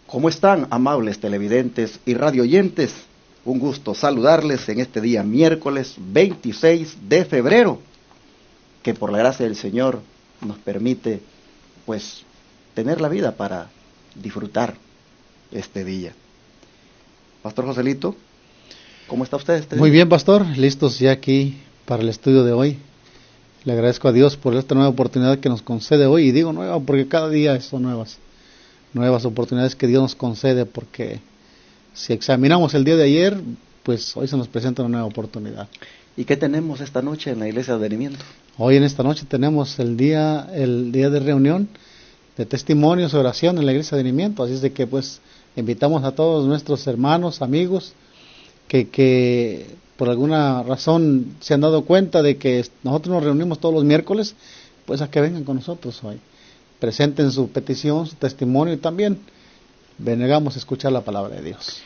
¿Cómo están, amables televidentes y radioyentes? Un gusto saludarles en este día miércoles 26 de febrero, que por la gracia del Señor nos permite, pues, tener la vida para disfrutar este día. Pastor Joselito, ¿cómo está usted este día? Muy bien, pastor, listos ya aquí para el estudio de hoy. Le agradezco a Dios por esta nueva oportunidad que nos concede hoy, y digo nueva porque cada día son nuevas oportunidades que Dios nos concede, porque si examinamos el día de ayer, pues hoy se nos presenta una nueva oportunidad. ¿Y qué tenemos esta noche en la Iglesia de Advenimiento? Hoy en esta noche tenemos el día de reunión, de testimonios, oración en la Iglesia de Advenimiento, así es de que pues invitamos a todos nuestros hermanos, amigos, que por alguna razón se han dado cuenta de que nosotros nos reunimos todos los miércoles, pues a que vengan con nosotros hoy. Presenten su petición, su testimonio, y también venegamos a escuchar la palabra de Dios.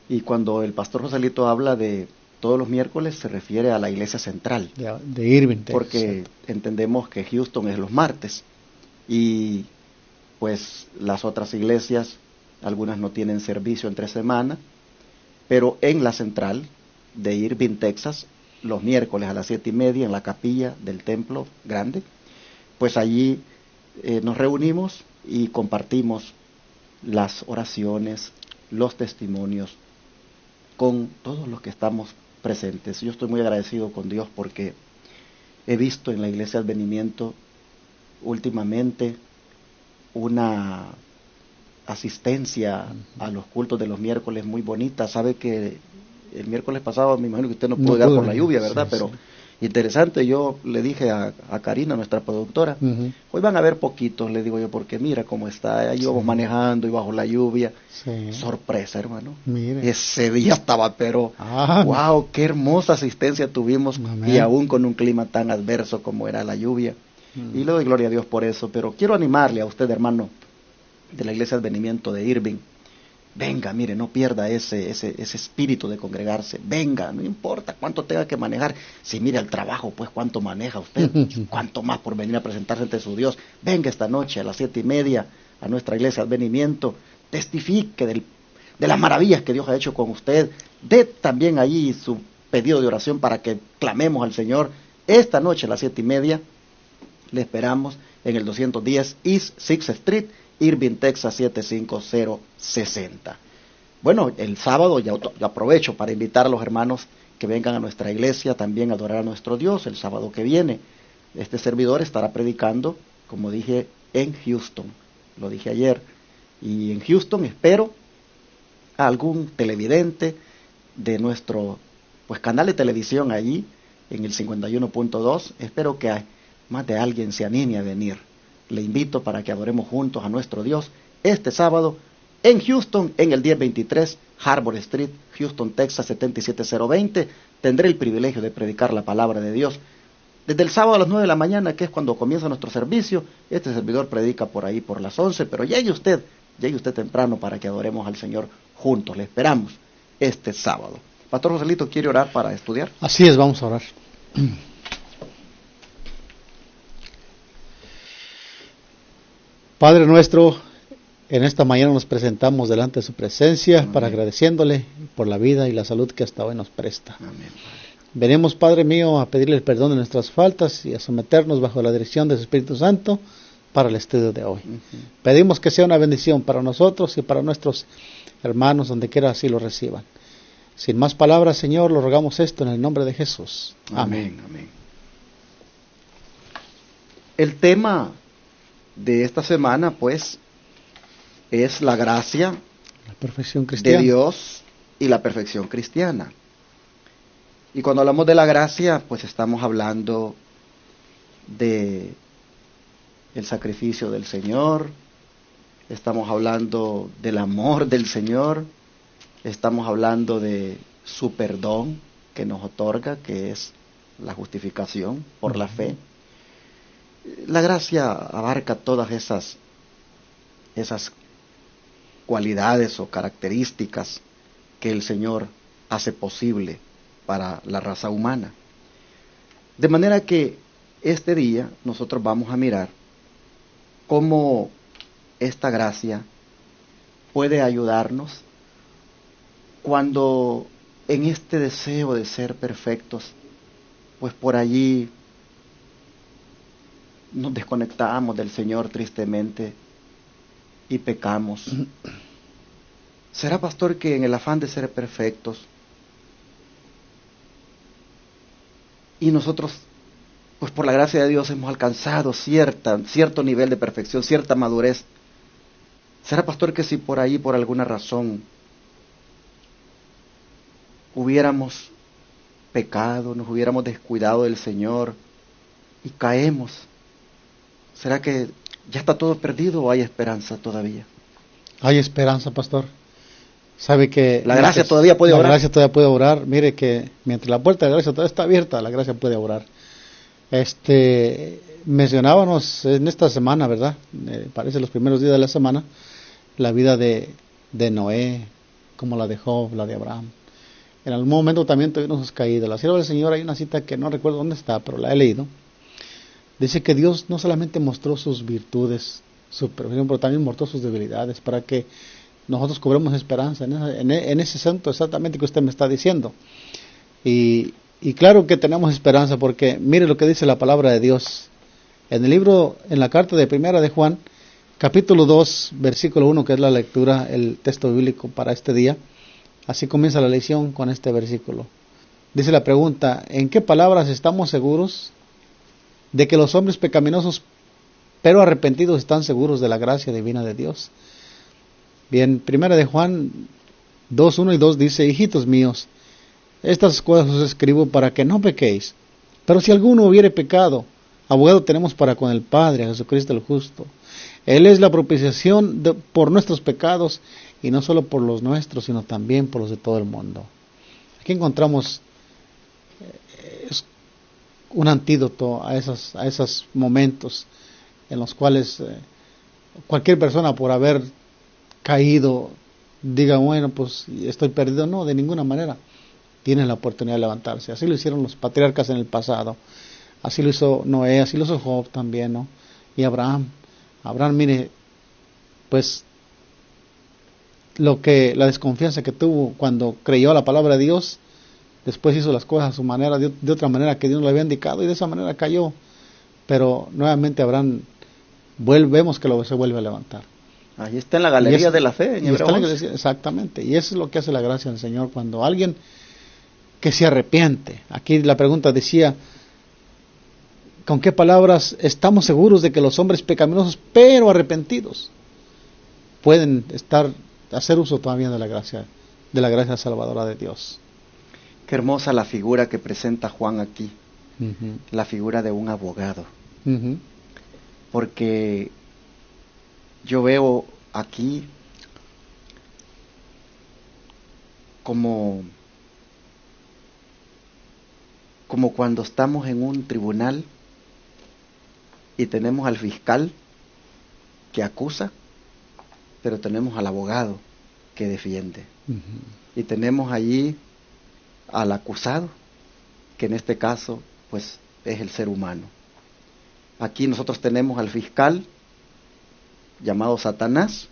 Y cuando el pastor Joselito habla de todos los miércoles, se refiere a la iglesia central. De Irving, Texas. Porque entendemos que Houston es los martes. Y pues las otras iglesias, algunas no tienen servicio entre semana, pero en la central de Irving, Texas, los miércoles a las 7:30 en la capilla del templo grande, pues allí nos reunimos y compartimos las oraciones, los testimonios con todos los que estamos presentes. Yo estoy muy agradecido con Dios porque he visto en la Iglesia Advenimiento últimamente una asistencia a los cultos de los miércoles muy bonita. Sabe que el miércoles pasado, me imagino que usted no pudo llegar por la lluvia, ¿verdad? Sí, pero sí. Interesante, yo le dije a Karina, nuestra productora, hoy van a haber poquitos, le digo yo, porque mira cómo está, ahí íbamos manejando y bajo la lluvia. Sorpresa, hermano. Mire. Ese día estaba, pero wow, qué hermosa asistencia tuvimos. Amén. Y aún con un clima tan adverso como era la lluvia. Y le doy gloria a Dios por eso, pero quiero animarle a usted, hermano, de la Iglesia Advenimiento de Irving. Venga, mire, no pierda ese espíritu de congregarse. Venga, no importa cuánto tenga que manejar. Si mira el trabajo, pues cuánto maneja usted, cuánto más por venir a presentarse ante su Dios. Venga esta noche a las 7:30 a nuestra Iglesia Advenimiento. Testifique de las maravillas que Dios ha hecho con usted. Dé también allí su pedido de oración para que clamemos al Señor. Esta noche a las 7:30 le esperamos en el 210 East 6th Street, Irving, Texas 75060. Bueno, el sábado ya aprovecho para invitar a los hermanos que vengan a nuestra iglesia también a adorar a nuestro Dios el sábado que viene. Este servidor estará predicando, como dije, en Houston. Lo dije ayer. Y en Houston espero a algún televidente de nuestro canal de televisión allí, en el 51.2. Espero que más de alguien se anime a venir. Le invito para que adoremos juntos a nuestro Dios este sábado en Houston, en el 1023 Harbor Street, Houston, Texas 77020. Tendré el privilegio de predicar la palabra de Dios desde el sábado a las 9 de la mañana, que es cuando comienza nuestro servicio. Este servidor predica por ahí por las 11, pero llegue usted temprano para que adoremos al Señor juntos. Le esperamos este sábado. Pastor Joselito, ¿quiere orar para estudiar? Así es, vamos a orar. Padre nuestro, en esta mañana nos presentamos delante de su presencia. Amén. Para agradeciéndole por la vida y la salud que hasta hoy nos presta. Amén. Venimos, Padre mío, a pedirle el perdón de nuestras faltas y a someternos bajo la dirección de su Espíritu Santo para el estudio de hoy. Pedimos que sea una bendición para nosotros y para nuestros hermanos, donde quiera así lo reciban. Sin más palabras, Señor, lo rogamos esto en el nombre de Jesús. Amén. Amén. El tema de esta semana, pues, es la gracia, la perfección cristiana de Dios y la perfección cristiana. Y cuando hablamos de la gracia, pues estamos hablando de el sacrificio del Señor, estamos hablando del amor del Señor, estamos hablando de su perdón que nos otorga, que es la justificación por la fe. La gracia abarca todas esas cualidades o características que el Señor hace posible para la raza humana. De manera que este día nosotros vamos a mirar cómo esta gracia puede ayudarnos cuando en este deseo de ser perfectos, pues por allí nos desconectamos del Señor tristemente y pecamos. ¿Será, pastor, que en el afán de ser perfectos y nosotros, pues por la gracia de Dios hemos alcanzado cierto nivel de perfección, cierta madurez? ¿Será, pastor, que si por ahí, por alguna razón, hubiéramos pecado, nos hubiéramos descuidado del Señor y caemos, será que ya está todo perdido o hay esperanza todavía? Hay esperanza, pastor. Sabe que la gracia todavía puede obrar. La gracia todavía puede obrar. Mire que mientras la puerta de la gracia todavía está abierta, la gracia puede obrar. Mencionábamos en esta semana, ¿verdad? Parece los primeros días de la semana, la vida de Noé, como la de Job, la de Abraham. En algún momento también tuvimos sus caídas. La sierva del Señor, hay una cita que no recuerdo dónde está, pero la he leído. Dice que Dios no solamente mostró sus virtudes, su perfección, pero también mostró sus debilidades, para que nosotros cobremos esperanza en ese santo exactamente que usted me está diciendo. Y claro que tenemos esperanza, porque mire lo que dice la palabra de Dios. En la carta de primera de Juan, capítulo 2, versículo 1, que es la lectura, el texto bíblico para este día. Así comienza la lección con este versículo. Dice la pregunta: ¿en qué palabras estamos seguros de que los hombres pecaminosos pero arrepentidos están seguros de la gracia divina de Dios? Bien, primera de Juan 2, 1 y 2 dice: hijitos míos, estas cosas os escribo para que no pequéis. Pero si alguno hubiere pecado, abogado tenemos para con el Padre, a Jesucristo el justo. Él es la propiciación por nuestros pecados, y no solo por los nuestros, sino también por los de todo el mundo. Aquí encontramos un antídoto a esos momentos en los cuales cualquier persona, por haber caído, diga: bueno, pues estoy perdido. No, de ninguna manera. Tienen la oportunidad de levantarse. Así lo hicieron los patriarcas en el pasado. Así lo hizo Noé, así lo hizo Job también, ¿no? Y Abraham, mire, pues la desconfianza que tuvo cuando creyó a la palabra de Dios, después hizo las cosas a su manera, de otra manera que Dios le había indicado, y de esa manera cayó. Pero nuevamente Abraham, vemos que se vuelve a levantar. Ahí está en la galería de la fe, en Hebreos 11. Exactamente, y eso es lo que hace la gracia del Señor, cuando alguien que se arrepiente. Aquí la pregunta decía: ¿con qué palabras estamos seguros de que los hombres pecaminosos pero arrepentidos pueden hacer uso todavía de la gracia salvadora de Dios? Qué hermosa la figura que presenta Juan aquí, la figura de un abogado. Porque yo veo aquí como cuando estamos en un tribunal y tenemos al fiscal que acusa, pero tenemos al abogado que defiende. Y tenemos allí al acusado, que en este caso pues es el ser humano. Aquí nosotros tenemos al fiscal llamado Satanás,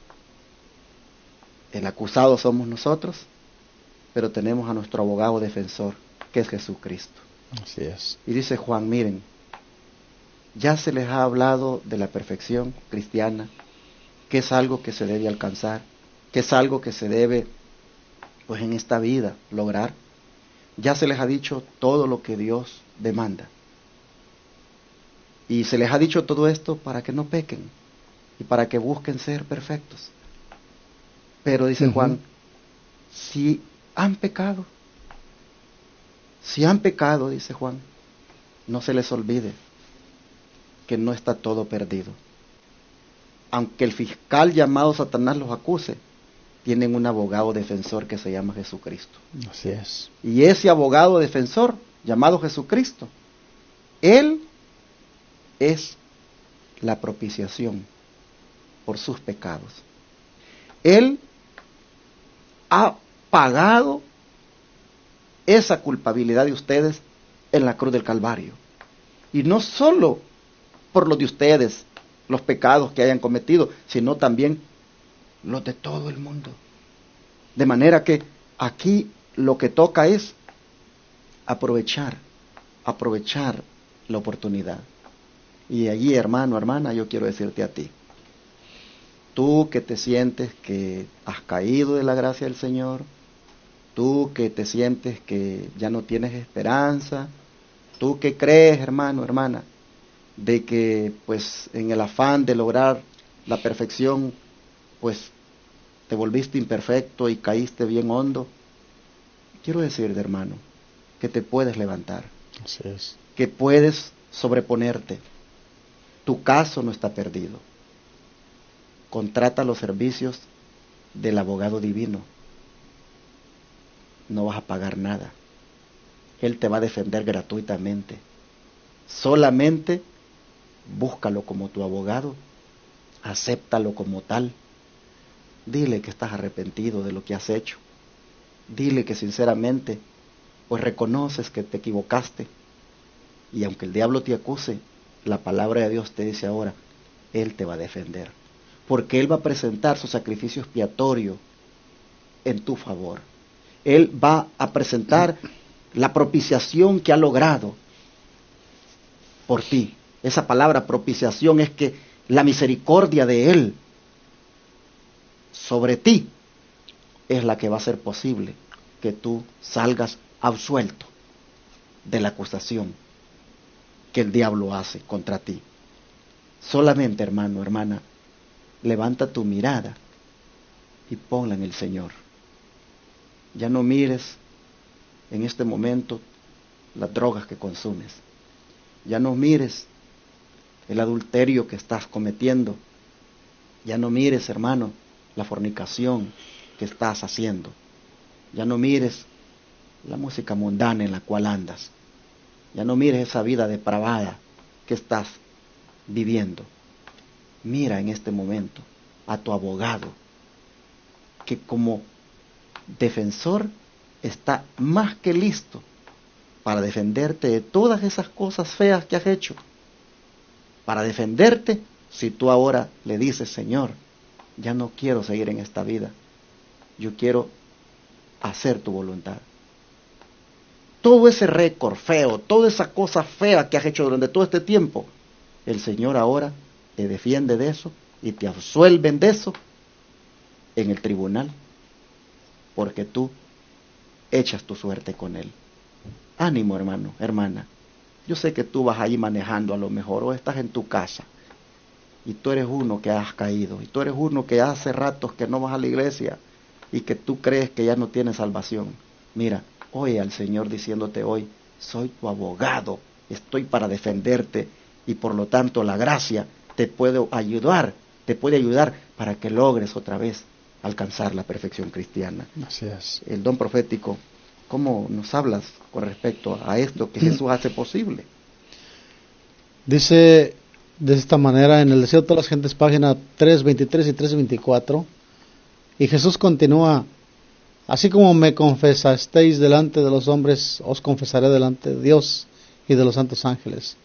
el acusado somos nosotros, pero tenemos a nuestro abogado defensor, que es Jesucristo. Así es. Y dice Juan: miren, ya se les ha hablado de la perfección cristiana, que es algo que se debe alcanzar, que es algo que se debe, pues en esta vida, lograr. Ya se les ha dicho todo lo que Dios demanda. Y se les ha dicho todo esto para que no pequen y para que busquen ser perfectos. Pero dice Juan: si han pecado, dice Juan, no se les olvide que no está todo perdido. Aunque el fiscal llamado Satanás los acuse, tienen un abogado defensor que se llama Jesucristo. Así es. Y ese abogado defensor, llamado Jesucristo, Él es la propiciación por sus pecados. Él ha pagado esa culpabilidad de ustedes en la cruz del Calvario. Y no solo por los de ustedes, los pecados que hayan cometido, sino también los de todo el mundo. De manera que aquí lo que toca es aprovechar la oportunidad. Y allí, hermano, hermana, yo quiero decirte a ti, tú que te sientes que has caído de la gracia del Señor, tú que te sientes que ya no tienes esperanza, tú que crees, hermano, hermana, de que pues en el afán de lograr la perfección, pues te volviste imperfecto y caíste bien hondo, quiero decirte, hermano, que te puedes levantar. Así es. Que puedes sobreponerte. Tu caso no está perdido. Contrata los servicios del abogado divino. No vas a pagar nada. Él te va a defender gratuitamente. Solamente búscalo como tu abogado, acéptalo como tal. Dile que estás arrepentido de lo que has hecho. Dile que sinceramente, pues reconoces que te equivocaste. Y aunque el diablo te acuse, la palabra de Dios te dice ahora, Él te va a defender. Porque Él va a presentar su sacrificio expiatorio en tu favor. Él va a presentar la propiciación que ha logrado por ti. Esa palabra propiciación es que la misericordia de Él sobre ti es la que va a hacer posible que tú salgas absuelto de la acusación que el diablo hace contra ti. Solamente, hermano, hermana, levanta tu mirada y ponla en el Señor. Ya no mires en este momento las drogas que consumes. Ya no mires el adulterio que estás cometiendo. Ya no mires, hermano, la fornicación que estás haciendo. Ya no mires la música mundana en la cual andas. Ya no mires esa vida depravada que estás viviendo. Mira en este momento a tu abogado, que como defensor está más que listo para defenderte de todas esas cosas feas que has hecho. Para defenderte si tú ahora le dices, Señor, ya no quiero seguir en esta vida. Yo quiero hacer tu voluntad. Todo ese récord feo, toda esa cosa fea que has hecho durante todo este tiempo, el Señor ahora te defiende de eso y te absuelven de eso en el tribunal, porque tú echas tu suerte con Él. Ánimo, hermano, hermana. Yo sé que tú vas ahí manejando a lo mejor, o estás en tu casa, y tú eres uno que has caído, y tú eres uno que hace ratos que no vas a la iglesia, y que tú crees que ya no tienes salvación. Mira, oye al Señor diciéndote hoy, soy tu abogado, estoy para defenderte, y por lo tanto la gracia te puede ayudar para que logres otra vez alcanzar la perfección cristiana. Así es. El don profético, ¿cómo nos hablas con respecto a esto que Jesús hace posible? Dice de esta manera en el Deseo de todas las gentes, página 323 y 324, y Jesús continúa: así como me confesasteis delante de los hombres, os confesaré delante de Dios y de los santos ángeles.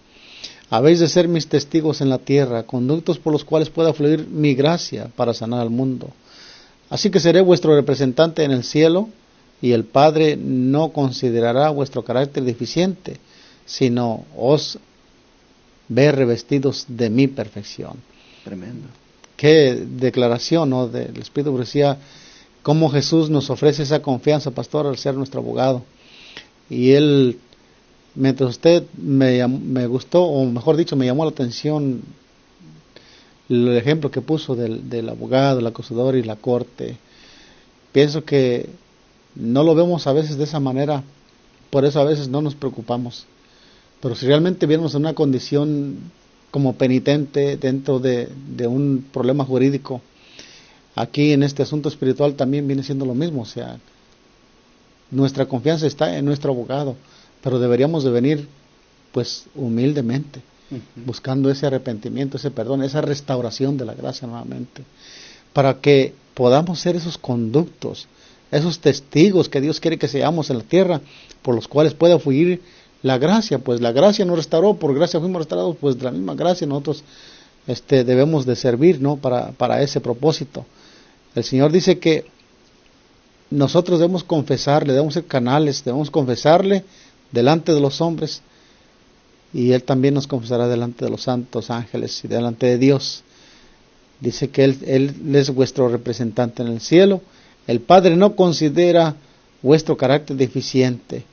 Habéis de ser mis testigos en la tierra, conductos por los cuales pueda fluir mi gracia para sanar al mundo. Así que seré vuestro representante en el cielo, y el Padre no considerará vuestro carácter deficiente, sino os ve revestidos de mi perfección. Tremendo. Qué declaración, ¿no?, del Espíritu. Decía cómo Jesús nos ofrece esa confianza, pastor, al ser nuestro abogado. Y Él, mientras usted me gustó, o mejor dicho, me llamó la atención el ejemplo que puso del abogado, el acusador y la corte. Pienso que no lo vemos a veces de esa manera, por eso a veces no nos preocupamos. Pero si realmente viéramos en una condición como penitente dentro de un problema jurídico, aquí en este asunto espiritual también viene siendo lo mismo. O sea, nuestra confianza está en nuestro abogado, pero deberíamos de venir pues humildemente, buscando ese arrepentimiento, ese perdón, esa restauración de la gracia nuevamente, para que podamos ser esos conductos, esos testigos que Dios quiere que seamos en la tierra, por los cuales pueda fluir la gracia. Pues la gracia nos restauró, por gracia fuimos restaurados, pues de la misma gracia nosotros debemos de servir, ¿no?, para ese propósito. El Señor dice que nosotros debemos confesarle, debemos ser canales, debemos confesarle delante de los hombres, y Él también nos confesará delante de los santos ángeles y delante de Dios. Dice que Él es vuestro representante en el cielo. El Padre no considera vuestro carácter deficiente,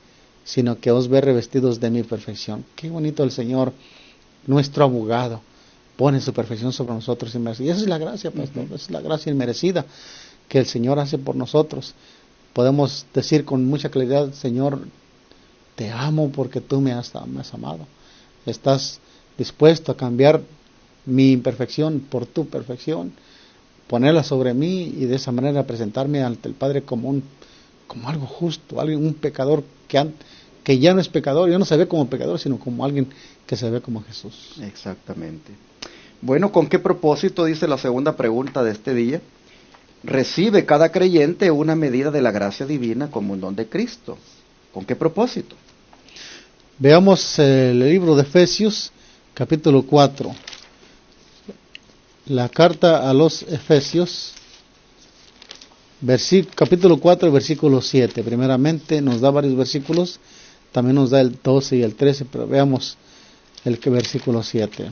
sino que os ve revestidos de mi perfección. Qué bonito el Señor, nuestro abogado, pone su perfección sobre nosotros inmerecida. Y esa es la gracia, pastor, esa es la gracia inmerecida que el Señor hace por nosotros. Podemos decir con mucha claridad: Señor, te amo porque tú me has amado. Estás dispuesto a cambiar mi imperfección por tu perfección, ponerla sobre mí, y de esa manera presentarme ante el Padre como algo justo, un pecador que ya no es pecador, ya no se ve como pecador, sino como alguien que se ve como Jesús. Exactamente. Bueno, ¿con qué propósito, dice la segunda pregunta de este día? Recibe cada creyente una medida de la gracia divina como un don de Cristo. ¿Con qué propósito? Veamos el libro de Efesios, capítulo 4. La carta a los Efesios, capítulo 4, versículo 7. Primeramente nos da varios versículos, también nos da el 12 y el 13, pero veamos el versículo 7.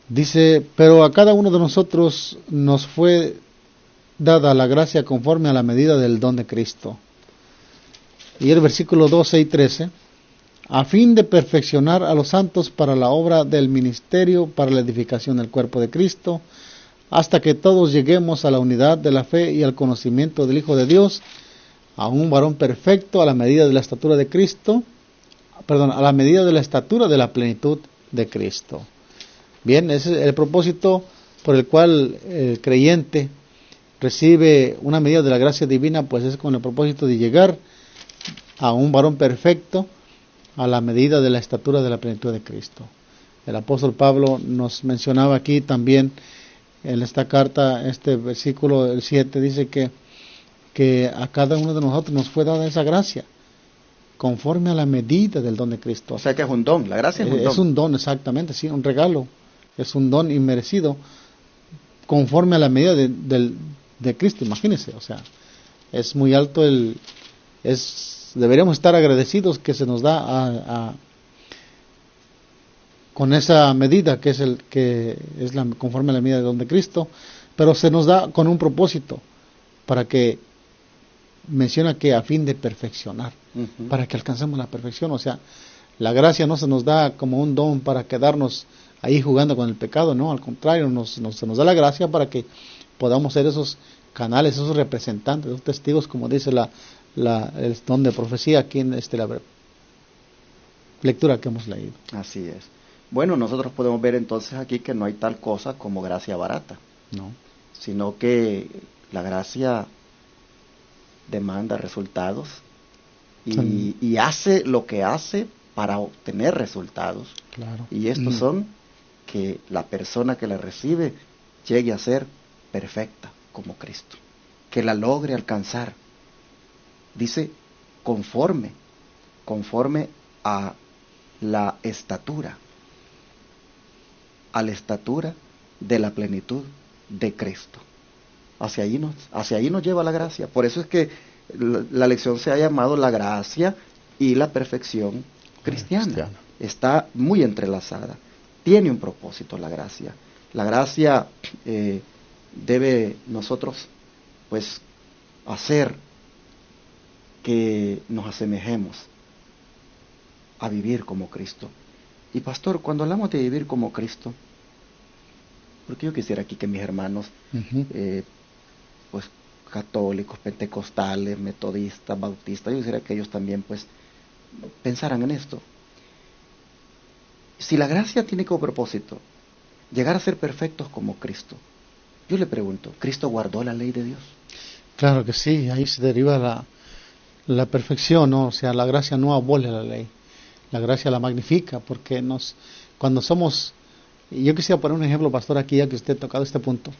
Dice: pero a cada uno de nosotros nos fue dada la gracia conforme a la medida del don de Cristo. Y el versículo 12 y 13: a fin de perfeccionar a los santos para la obra del ministerio, para la edificación del cuerpo de Cristo, hasta que todos lleguemos a la unidad de la fe y al conocimiento del Hijo de Dios, a un varón perfecto, a la medida de la estatura de Cristo, a la medida de la estatura de la plenitud de Cristo. Bien, ese es el propósito por el cual el creyente recibe una medida de la gracia divina, pues es con el propósito de llegar a un varón perfecto, a la medida de la estatura de la plenitud de Cristo. El apóstol Pablo nos mencionaba aquí también en esta carta, este versículo, el 7, dice que a cada uno de nosotros nos fue dada esa gracia, conforme a la medida del don de Cristo. O sea que es un don, la gracia es un don. Es un don, exactamente, sí, un regalo, es un don inmerecido, conforme a la medida de Cristo, imagínense, o sea, es muy alto deberíamos estar agradecidos que se nos da con esa medida que es conforme a la medida del don de Cristo, pero se nos da con un propósito, para que menciona que a fin de perfeccionar, para que alcancemos la perfección. O sea, la gracia no se nos da como un don para quedarnos ahí jugando con el pecado, no, al contrario, se nos da la gracia para que podamos ser esos canales, esos representantes, esos testigos, como dice el don de profecía aquí en la lectura que hemos leído. Así es. Bueno, nosotros podemos ver entonces aquí que no hay tal cosa como gracia barata, no, sino que la gracia demanda resultados y hace lo que hace para obtener resultados. Claro. Y estos son que la persona que la recibe llegue a ser perfecta como Cristo, que la logre alcanzar. Dice conforme a la estatura de la plenitud de Cristo. Hacia ahí nos lleva la gracia. Por eso es que la lección se ha llamado la gracia y la perfección cristiana. Está muy entrelazada. Tiene un propósito la gracia. La gracia debe nosotros pues hacer que nos asemejemos a vivir como Cristo. Y pastor, cuando hablamos de vivir como Cristo, porque yo quisiera aquí que mis hermanos, pues católicos, pentecostales, metodistas, bautistas, yo quisiera que ellos también pues pensaran en esto. Si la gracia tiene como propósito llegar a ser perfectos como Cristo, yo le pregunto, ¿Cristo guardó la ley de Dios? Claro que sí, ahí se deriva la perfección, ¿no? O sea, la gracia no abole la ley, la gracia la magnifica, porque cuando somos, yo quisiera poner un ejemplo, pastor, aquí ya que usted ha tocado este punto.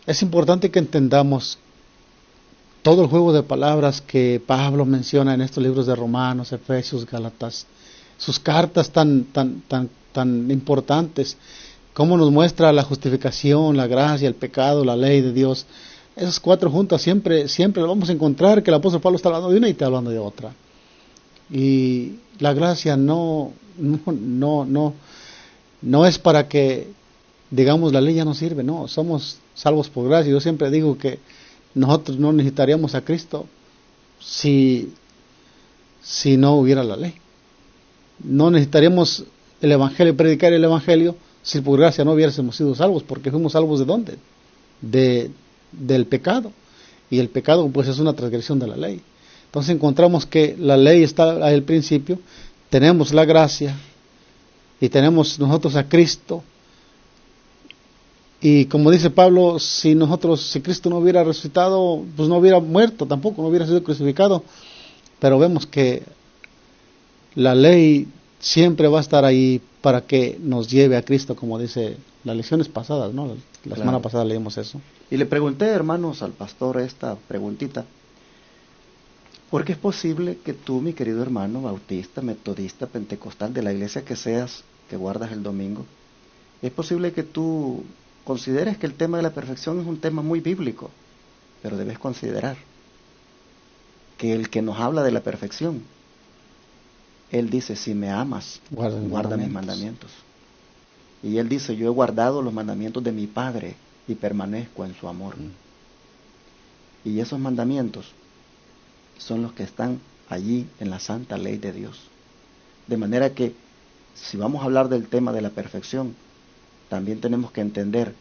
Es importante que entendamos todo el juego de palabras que Pablo menciona en estos libros de Romanos, Efesios, Gálatas, sus cartas tan importantes, cómo nos muestra la justificación, la gracia, el pecado, la ley de Dios. Esas cuatro juntas siempre lo vamos a encontrar, que el apóstol Pablo está hablando de una y está hablando de otra. Y la gracia no es para que digamos la ley ya no sirve, no, somos salvos por gracia. Yo siempre digo que nosotros no necesitaríamos a Cristo si no hubiera la ley. No necesitaríamos el Evangelio, predicar el Evangelio, si por gracia no hubiésemos sido salvos, porque fuimos salvos ¿de dónde? Del pecado. Y el pecado pues es una transgresión de la ley. Entonces encontramos que la ley está al principio, tenemos la gracia y tenemos nosotros a Cristo. Y como dice Pablo, si Cristo no hubiera resucitado, pues no hubiera muerto tampoco, no hubiera sido crucificado. Pero vemos que la ley siempre va a estar ahí para que nos lleve a Cristo, como dice las lecciones pasadas, ¿no? La semana pasada leímos eso. Y le pregunté, hermanos, al pastor esta preguntita. Porque es posible que tú, mi querido hermano, bautista, metodista, pentecostal, de la iglesia que seas, que guardas el domingo, es posible que tú consideres que el tema de la perfección es un tema muy bíblico, pero debes considerar que el que nos habla de la perfección, él dice, si me amas, guarda mis mandamientos. Y él dice, yo he guardado los mandamientos de mi Padre y permanezco en su amor. Y esos mandamientos son los que están allí en la santa ley de Dios. De manera que, si vamos a hablar del tema de la perfección, también tenemos que entender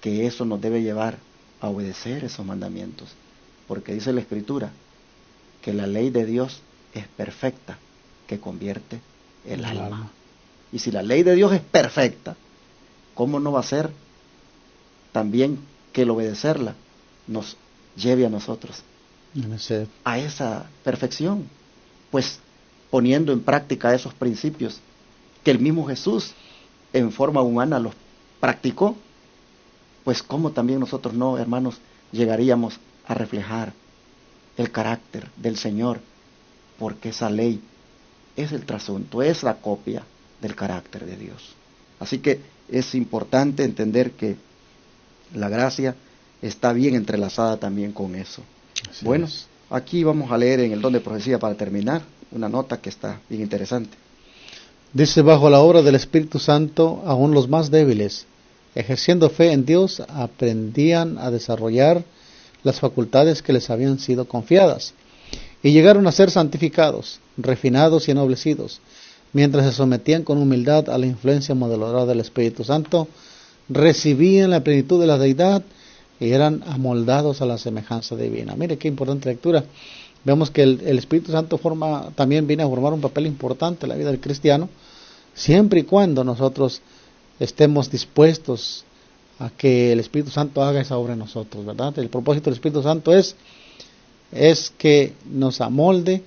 que eso nos debe llevar a obedecer esos mandamientos. Porque dice la Escritura, que la ley de Dios es perfecta, que convierte el alma. Y si la ley de Dios es perfecta, ¿cómo no va a ser también que el obedecerla nos lleve a nosotros a esa perfección? Pues poniendo en práctica esos principios que el mismo Jesús en forma humana los practicó, pues cómo también nosotros no, hermanos, llegaríamos a reflejar el carácter del Señor, porque esa ley es el trasunto, es la copia del carácter de Dios. Así que es importante entender que la gracia está bien entrelazada también con eso. Así bueno, es. Aquí vamos a leer en el don de profecía para terminar, una nota que está bien interesante. Dice, bajo la obra del Espíritu Santo, aún los más débiles, ejerciendo fe en Dios, aprendían a desarrollar las facultades que les habían sido confiadas, y llegaron a ser santificados, refinados y ennoblecidos, mientras se sometían con humildad a la influencia modeladora del Espíritu Santo, recibían la plenitud de la deidad y eran amoldados a la semejanza divina. Mire qué importante lectura. Vemos que el Espíritu Santo también viene a formar un papel importante en la vida del cristiano, siempre y cuando nosotros estemos dispuestos a que el Espíritu Santo haga esa obra en nosotros, ¿verdad? El propósito del Espíritu Santo es que nos amolde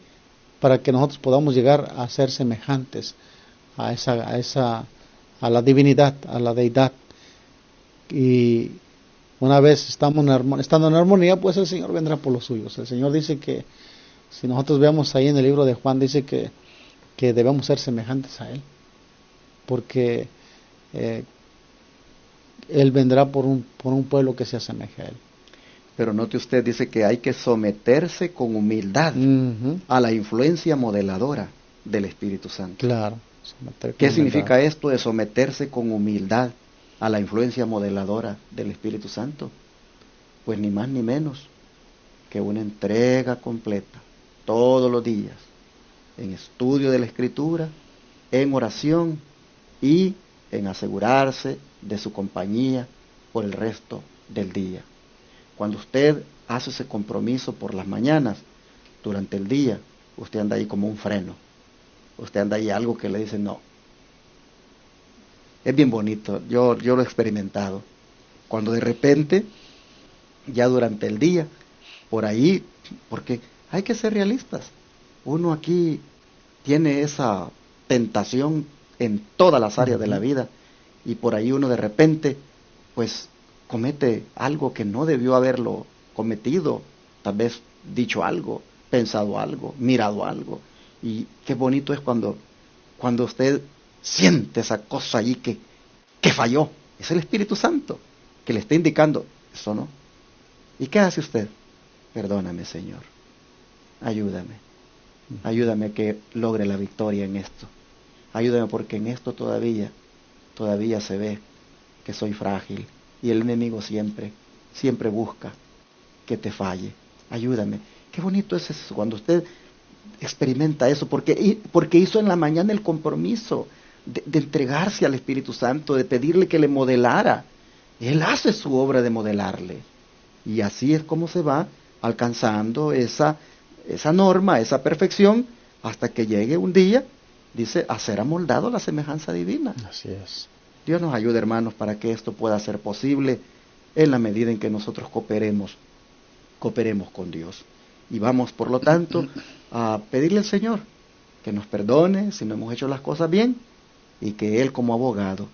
para que nosotros podamos llegar a ser semejantes a la divinidad, a la deidad. Y una vez estando en armonía, pues el Señor vendrá por los suyos. El Señor dice que, si nosotros vemos ahí en el libro de Juan, dice que debemos ser semejantes a Él, porque Él vendrá por un pueblo que se asemeje a Él. Pero note usted, dice que hay que someterse con humildad a la influencia modeladora del Espíritu Santo. Claro. ¿Qué significa esto de someterse con humildad a la influencia modeladora del Espíritu Santo? Pues ni más ni menos que una entrega completa, todos los días, en estudio de la Escritura, en oración y en asegurarse de su compañía por el resto del día. Cuando usted hace ese compromiso por las mañanas, durante el día, usted anda ahí como un freno. Usted anda ahí algo que le dice no. Es bien bonito, yo lo he experimentado. Cuando de repente, ya durante el día, por ahí, porque hay que ser realistas. Uno aquí tiene esa tentación en todas las áreas de la vida, y por ahí uno de repente, pues, comete algo que no debió haberlo cometido, tal vez dicho algo, pensado algo, mirado algo. Y qué bonito es cuando usted siente esa cosa allí que que falló. Es el Espíritu Santo que le está indicando, eso no. ¿Y qué hace usted? Perdóname, Señor. Ayúdame. Ayúdame a que logre la victoria en esto. Ayúdame porque en esto todavía se ve que soy frágil. Y el enemigo siempre busca que te falle. Ayúdame. Qué bonito es eso, cuando usted experimenta eso, porque hizo en la mañana el compromiso de entregarse al Espíritu Santo, de pedirle que le modelara. Él hace su obra de modelarle. Y así es como se va alcanzando esa norma, esa perfección, hasta que llegue un día, dice, a ser amoldado a la semejanza divina. Así es. Dios nos ayude, hermanos, para que esto pueda ser posible en la medida en que nosotros cooperemos con Dios. Y vamos, por lo tanto, a pedirle al Señor que nos perdone si no hemos hecho las cosas bien, y que Él como abogado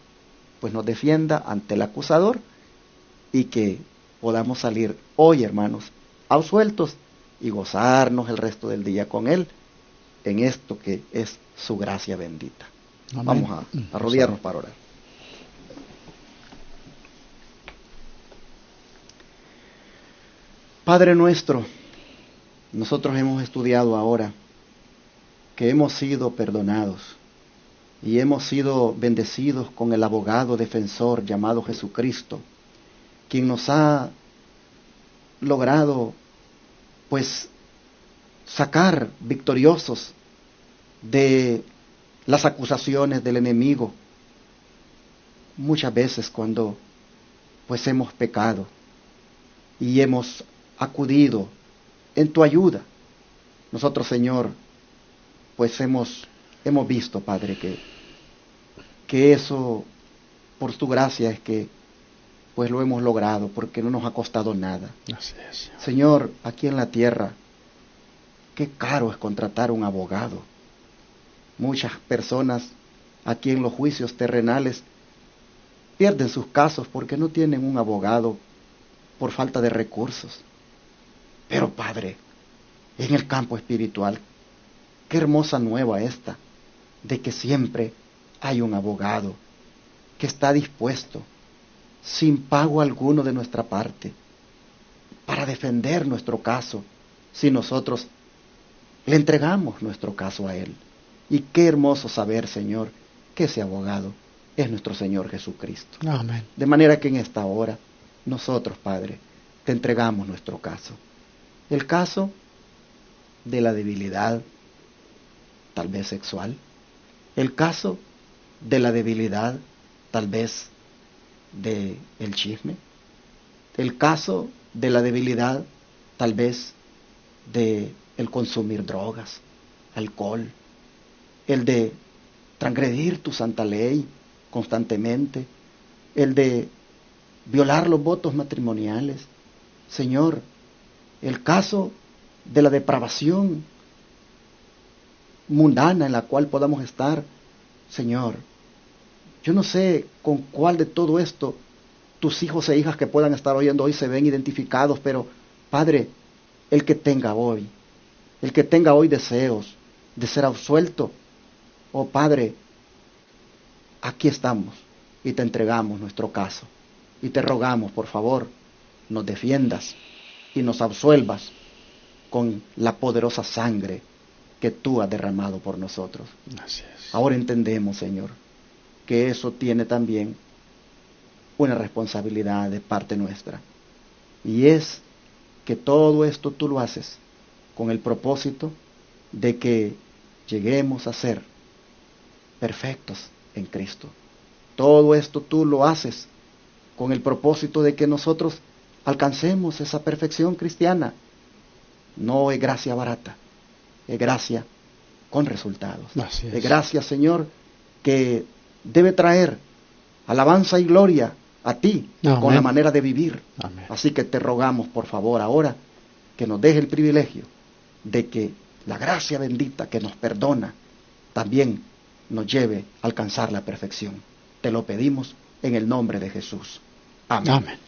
pues nos defienda ante el acusador, y que podamos salir hoy, hermanos, absueltos y gozarnos el resto del día con Él en esto que es su gracia bendita. Amén. Vamos a arrodillarnos para orar. Padre nuestro, nosotros hemos estudiado ahora que hemos sido perdonados y hemos sido bendecidos con el abogado defensor llamado Jesucristo, quien nos ha logrado pues sacar victoriosos de las acusaciones del enemigo, muchas veces cuando pues hemos pecado y hemos acudido en tu ayuda. Nosotros, Señor, pues hemos visto, Padre, que eso, por tu gracia, es que pues lo hemos logrado, porque no nos ha costado nada. Así es. Señor, aquí en la tierra, qué caro es contratar un abogado. Muchas personas aquí en los juicios terrenales pierden sus casos porque no tienen un abogado por falta de recursos. Pero Padre, en el campo espiritual, qué hermosa nueva esta, de que siempre hay un abogado que está dispuesto, sin pago alguno de nuestra parte, para defender nuestro caso, si nosotros le entregamos nuestro caso a Él. Y qué hermoso saber, Señor, que ese abogado es nuestro Señor Jesucristo. Amén. De manera que en esta hora, nosotros, Padre, te entregamos nuestro caso. El caso de la debilidad, tal vez sexual. El caso de la debilidad, tal vez de el chisme. El caso de la debilidad, tal vez de el consumir drogas, alcohol. El de transgredir tu santa ley constantemente. El de violar los votos matrimoniales. Señor, el caso de la depravación mundana en la cual podamos estar. Señor, yo no sé con cuál de todo esto tus hijos e hijas que puedan estar oyendo hoy se ven identificados, pero Padre, el que tenga hoy deseos de ser absuelto, oh Padre, aquí estamos y te entregamos nuestro caso y te rogamos, por favor, nos defiendas y nos absuelvas con la poderosa sangre que tú has derramado por nosotros. Así es. Ahora entendemos, Señor, que eso tiene también una responsabilidad de parte nuestra, y es que todo esto tú lo haces con el propósito de que lleguemos a ser perfectos en Cristo. Todo esto tú lo haces con el propósito de que nosotros alcancemos esa perfección cristiana. No es gracia barata, es gracia con resultados. Así es. Es gracia, Señor, que debe traer alabanza y gloria a ti. Amén. Con la manera de vivir. Amén. Así que te rogamos, por favor, ahora que nos deje el privilegio de que la gracia bendita que nos perdona también nos lleve a alcanzar la perfección. Te lo pedimos en el nombre de Jesús. Amén. Amén.